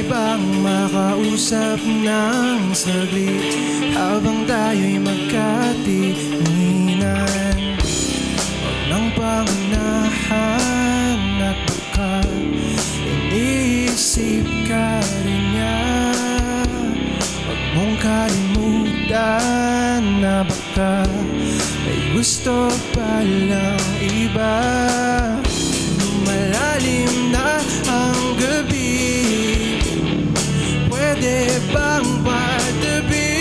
Pwede bang makausap ng saglit habang tayo'y magkatinginan? Huwag nang pangunahan at baka iniisip ka rin niya. Huwag mong kalimutan na baka may gusto palang iba. Lumalalim na ang gabi, pwede bang patabi?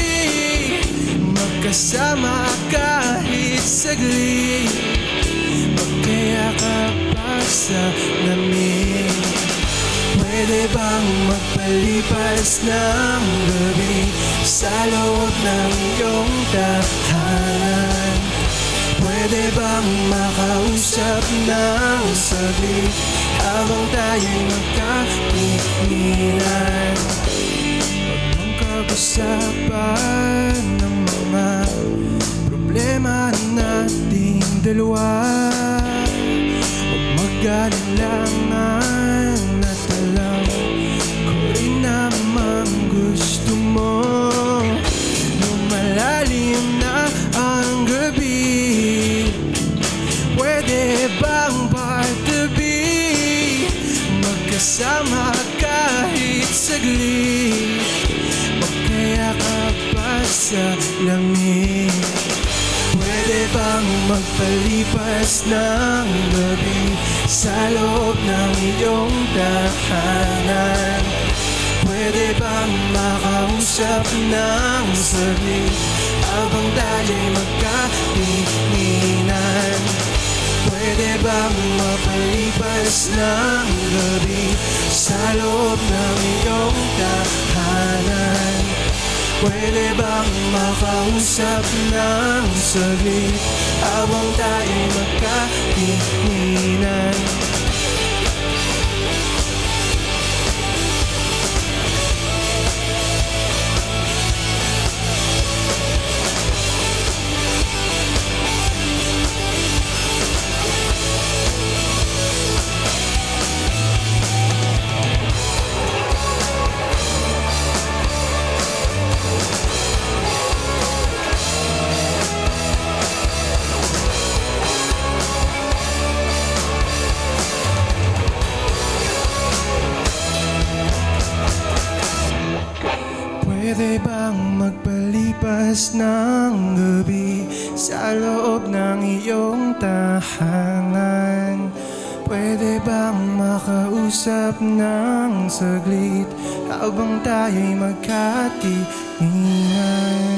Magkasama kahit saglit, magkayakap pa sa lamig. Pwede bang magpalipas ng gabi sa loob ng iyong tahanan? Pwede bang makausap ng saglit habang tayo'y magkatinginan? Huwag mong pag-usapan ng mga problema nating dalawa. Huwag mag-alinlangan at alam ko rin naman gusto mo. Lumalalim na ang gabi, pwede bang patabi? Magkasama kahit saglit, magkayakap pa sa lamig. Pwede bang magpalipas ng gabi sa loob ng iyong tahanan? Pwede bang makausap ng saglit habang tayo'y magkatinginan? Pwede bang mapalipas ng gabi sa loob ng iyong tahanan? Pwede bang makausap ng saglit habang tayo'y magkatinginan? Pwede bang magpalipas ng gabi sa loob ng iyong tahanan? Pwede bang makausap ng saglit habang tayo'y magkatinginan?